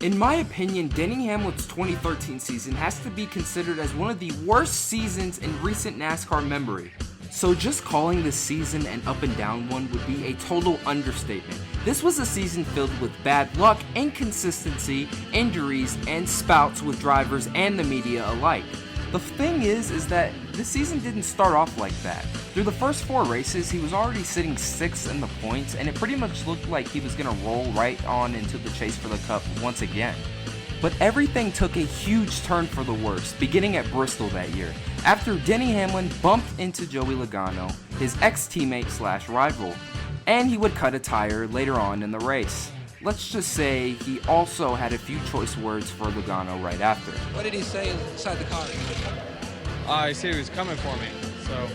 In my opinion, Denny Hamlin's 2013 season has to be considered as one of the worst seasons in recent NASCAR memory. So just calling this season an up and down one would be a total understatement. This was a season filled with bad luck, inconsistency, injuries, and spouts with drivers and the media alike. The thing is that this season didn't start off like that. Through the first 4 races, he was already sitting 6th in the points, and it pretty much looked like he was gonna roll right on into the chase for the cup once again. But everything took a huge turn for the worse, beginning at Bristol that year, after Denny Hamlin bumped into Joey Logano, his ex-teammate slash rival, and he would cut a tire later on in the race. Let's just say he also had a few choice words for Logano right after. What did he say inside the car? He said he was coming for me, so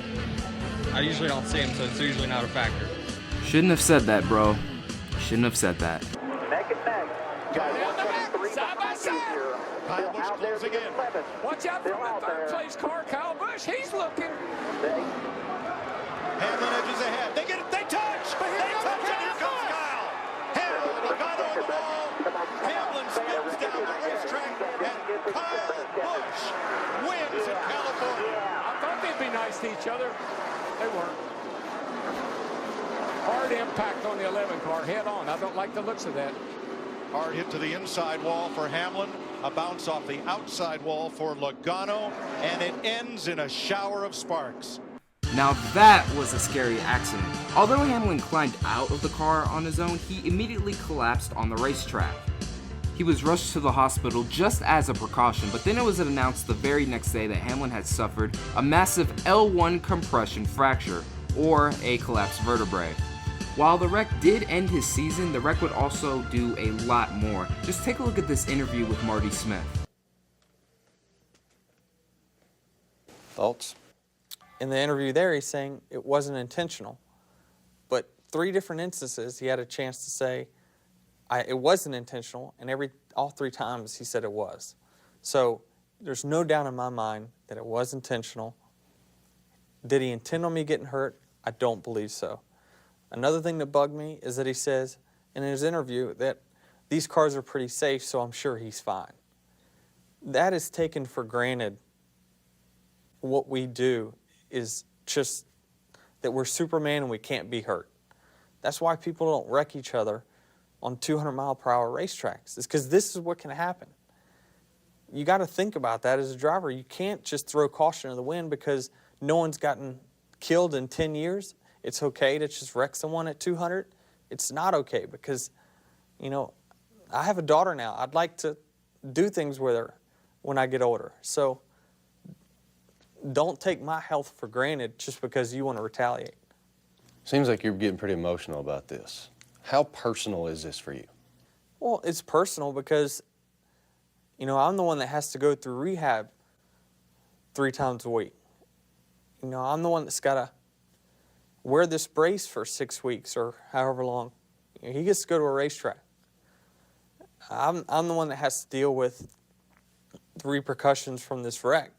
I usually don't see him, so it's usually not a factor. Shouldn't have said that, bro. Shouldn't have said that. Neck and neck. Side by side. Kyle Busch closing in. Watch out for the third place car, Kyle Busch. He's looking. Hamlin edges ahead. They get it. They touch. They touch, and here comes Kyle. Hamlin, Logano on the wall. Hamlin spins down the racetrack, and Kyle Busch wins in California. I thought they'd be nice to each other. They weren't. Hard impact on the 11 car, head on. I don't like the looks of that. Hard hit to the inside wall for Hamlin. A bounce off the outside wall for Logano, and it ends in a shower of sparks. Now that was a scary accident. Although Hamlin climbed out of the car on his own, he immediately collapsed on the racetrack. He was rushed to the hospital just as a precaution, but then it was announced the very next day that Hamlin had suffered a massive L1 compression fracture, or a collapsed vertebrae. While the wreck did end his season, the wreck would also do a lot more. Just take a look at this interview with Marty Smith. Thoughts? In the interview there, he's saying it wasn't intentional. But 3 different instances, he had a chance to say, it wasn't intentional, and all 3 times he said it was. So there's no doubt in my mind that it was intentional. Did he intend on me getting hurt? I don't believe so. Another thing that bugged me is that he says in his interview that these cars are pretty safe, so I'm sure he's fine. That is taken for granted. What we do is just that we're Superman and we can't be hurt. That's why people don't wreck each other on 200-mile-per-hour racetracks. It's because this is what can happen. You got to think about that as a driver. You can't just throw caution to the wind because no one's gotten killed in 10 years. It's okay to just wreck someone at 200. It's not okay because, you know, I have a daughter now. I'd like to do things with her when I get older. So don't take my health for granted just because you want to retaliate. Seems like you're getting pretty emotional about this. How personal is this for you? Well, it's personal because, you know, I'm the one that has to go through rehab 3 times a week. You know, I'm the one that's got to wear this brace for 6 weeks or however long. You know, he gets to go to a racetrack. I'm the one that has to deal with the repercussions from this wreck.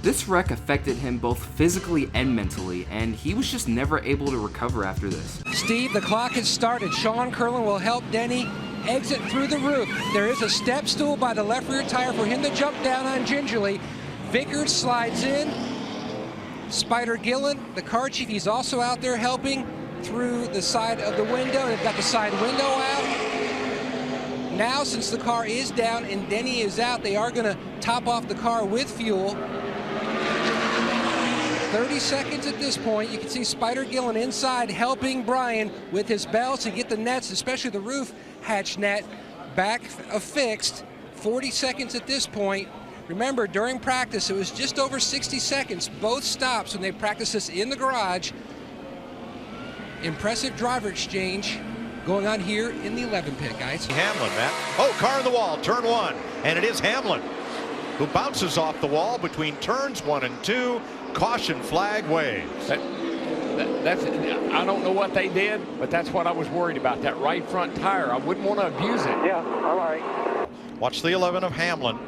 This wreck affected him both physically and mentally, and he was just never able to recover after this. Steve, the clock has started. Sean Curlin will help Denny exit through the roof. There is a step stool by the left rear tire for him to jump down on gingerly. Vickers slides in. Spider Gillen, the car chief, he's also out there helping through the side of the window. They've got the side window out. Now, since the car is down and Denny is out, they are going to top off the car with fuel. 30 seconds at this point. You can see Spider Gillen inside helping Brian with his belts to get the nets, especially the roof hatch net, back affixed. 40 seconds at this point. Remember, during practice, it was just over 60 seconds, both stops when they practiced this in the garage. Impressive driver exchange going on here in the 11 pit, guys. Hamlin, Matt. Oh, car in the wall, turn 1. And it is Hamlin who bounces off the wall between turns 1 and 2. Caution flag waves. That's I don't know what they did, but that's what I was worried about, that right front tire. I wouldn't want to abuse it. Yeah, all right. Watch the 11 of Hamlin.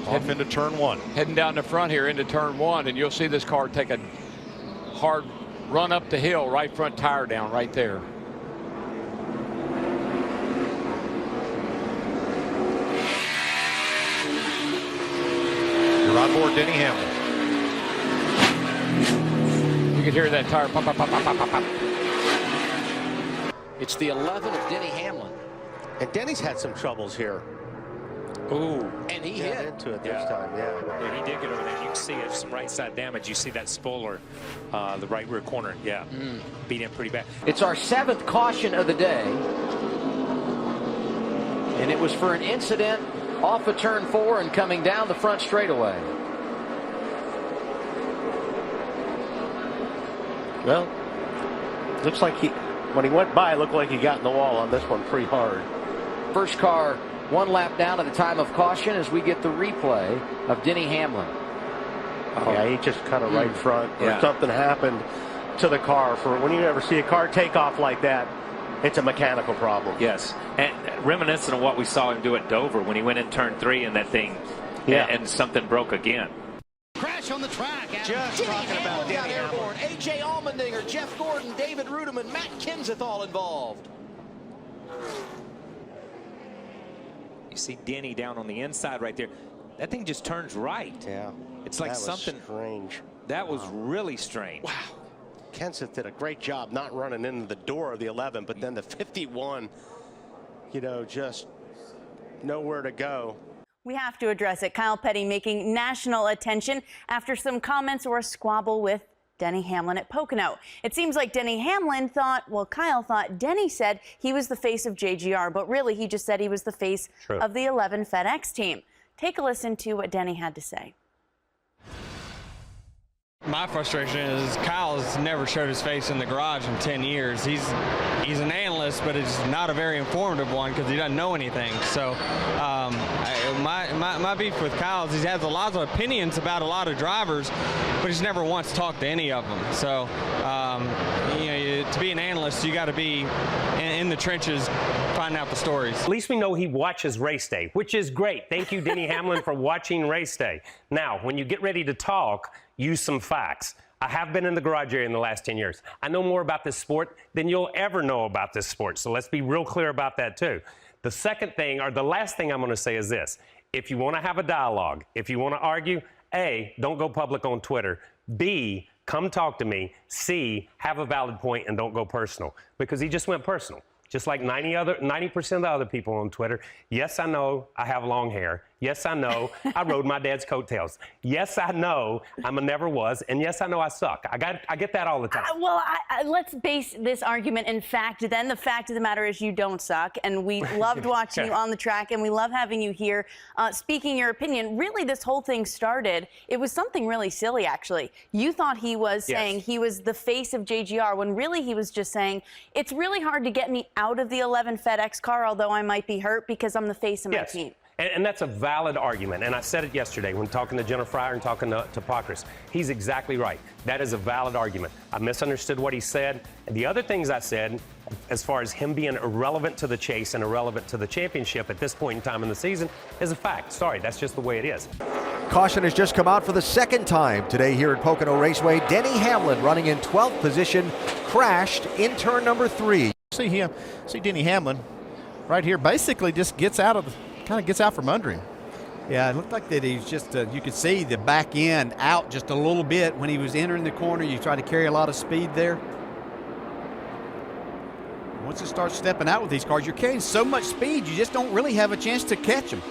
Off into turn 1. Heading down the front here into turn 1, and you'll see this car take a hard run up the hill, right front tire down right there. on board Denny Hamlin. You can hear that tire pop, pop, pop, pop, pop, pop, pop. It's the 11 of Denny Hamlin. And Denny's had some troubles here. Ooh. And he hit into it this time, Yeah, he did get over there. You can see it, some right side damage. You see that spoiler, the right rear corner. Yeah, beat him pretty bad. It's our 7th caution of the day. And it was for an incident off of turn 4 and coming down the front straightaway. Well, looks like when he went by, it looked like he got in the wall on this one pretty hard. First car 1 lap down at the time of caution as we get the replay of Denny Hamlin. Yeah, he just kind of right front. Or something happened to the car. For when you ever see a car take off like that, it's a mechanical problem. Yes, and reminiscent of what we saw him do at Dover when he went in turn 3 and that thing, and something broke again. Crash on the track. Just talking about Denny airborne. A.J. Allmendinger, Jeff Gordon, David Rudiman, Matt Kenseth all involved. You see Denny down on the inside right there. That thing just turns right. Yeah. It's like that was something strange. That was really strange. Wow. Kenseth did a great job not running into the door of the 11, but then the 51, you know, just nowhere to go. We have to address it. Kyle Petty making national attention after some comments or a squabble with Denny Hamlin at Pocono. It seems like Denny Hamlin Kyle thought Denny said he was the face of JGR, but really he just said he was the face of the 11 FedEx team. Take a listen to what Denny had to say. My frustration is Kyle's never showed his face in the garage in 10 years. He's an analyst, but it's not a very informative one because he doesn't know anything. So my beef with Kyle is he has a lot of opinions about a lot of drivers, but he's never once talked to any of them. So to be an analyst, you got to be in the trenches, finding out the stories. At least we know he watches race day, which is great. Thank you, Denny Hamlin, for watching race day. Now, when you get ready to talk, use some facts. I have been in the garage area in the last 10 years. I know more about this sport than you'll ever know about this sport. So let's be real clear about that too. The second thing, or the last thing I'm going to say is this. If you want to have a dialogue, if you want to argue, A, don't go public on Twitter. B, come talk to me. C, have a valid point and don't go personal. Because he just went personal. Just like 90% of the other people on Twitter. Yes, I know I have long hair. Yes, I know I rode my dad's coattails. Yes, I know I'm a never was. And yes, I know I suck. I get that all the time. Let's base this argument in fact. Then the fact of the matter is you don't suck. And we loved watching you on the track. And we love having you here speaking your opinion. Really, this whole thing started. It was something really silly, actually. You thought he was saying he was the face of JGR when really he was just saying it's really hard to get me out of the 11 FedEx car, although I might be hurt because I'm the face of my team. And that's a valid argument. And I said it yesterday when talking to Jennifer Fryer and talking to Pockrass. He's exactly right. That is a valid argument. I misunderstood what he said. And the other things I said, as far as him being irrelevant to the chase and irrelevant to the championship at this point in time in the season, is a fact. Sorry, that's just the way it is. Caution has just come out for the second time today here at Pocono Raceway. Denny Hamlin running in 12th position, crashed in turn number 3. See Denny Hamlin right here basically just gets out from under him. Yeah, it looked like that he's just, you could see the back end out just a little bit when he was entering the corner. You try to carry a lot of speed there. Once it starts stepping out with these cars, you're carrying so much speed, you just don't really have a chance to catch them.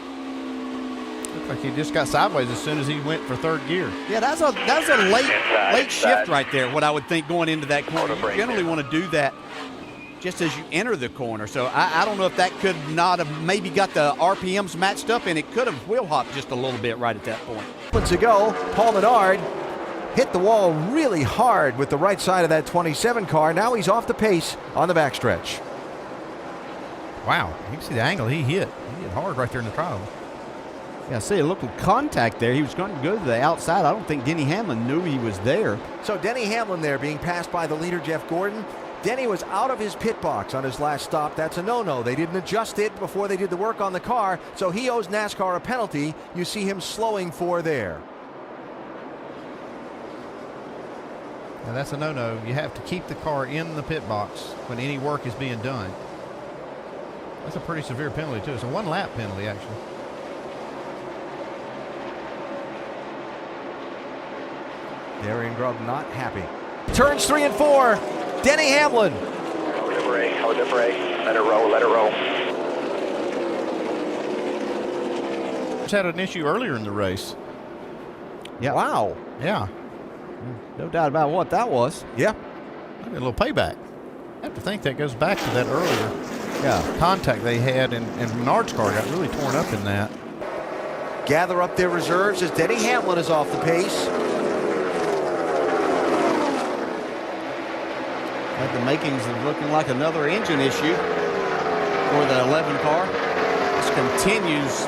Looked like he just got sideways as soon as he went for third gear. Yeah, that was a late shift right there, what I would think going into that corner. You generally want to do that just as you enter the corner. So I don't know if that could not have maybe got the RPMs matched up, and it could have wheel hopped just a little bit right at that point. Moments ago, Paul Menard hit the wall really hard with the right side of that 27 car. Now he's off the pace on the backstretch. Wow, you can see the angle he hit. He hit hard right there in the trial. Yeah, see a little contact there. He was going to go to the outside. I don't think Denny Hamlin knew he was there. So Denny Hamlin there being passed by the leader, Jeff Gordon. Denny was out of his pit box on his last stop. That's a no-no. They didn't adjust it before they did the work on the car, so he owes NASCAR a penalty. You see him slowing for there. Now that's a no-no. You have to keep the car in the pit box when any work is being done. That's a pretty severe penalty, too. It's a one-lap penalty, actually. Darian Grubb not happy. Turns 3 and 4. Denny Hamlin. Hold the brake. Let it roll, let it roll. Just had an issue earlier in the race. Yeah. Wow. Yeah. No doubt about what that was. Yeah. A little payback. I have to think that goes back to that earlier contact they had, and Menard's car got really torn up in that. Gather up their reserves as Denny Hamlin is off the pace. Had the makings of looking like another engine issue for the 11 car. This continues.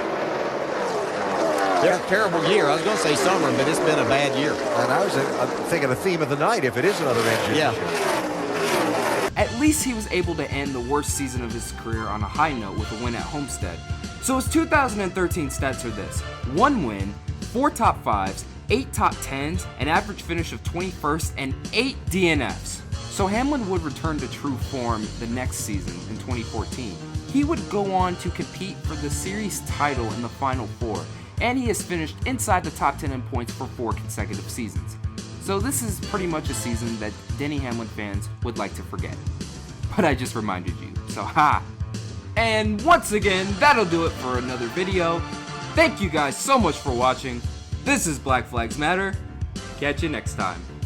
Their terrible year. I was going to say summer, but it's been a bad year. And I was thinking the theme of the night, if it is another engine issue. At least he was able to end the worst season of his career on a high note with a win at Homestead. So his 2013 stats are this: 1 win, 4 top 5s, 8 top 10s, an average finish of 21st, and 8 DNFs. So Hamlin would return to true form the next season in 2014. He would go on to compete for the series title in the Final Four, and he has finished inside the top 10 in points for 4 consecutive seasons. So this is pretty much a season that Denny Hamlin fans would like to forget. But I just reminded you, so ha! And once again, that'll do it for another video. Thank you guys so much for watching. This is Black Flags Matter. Catch you next time.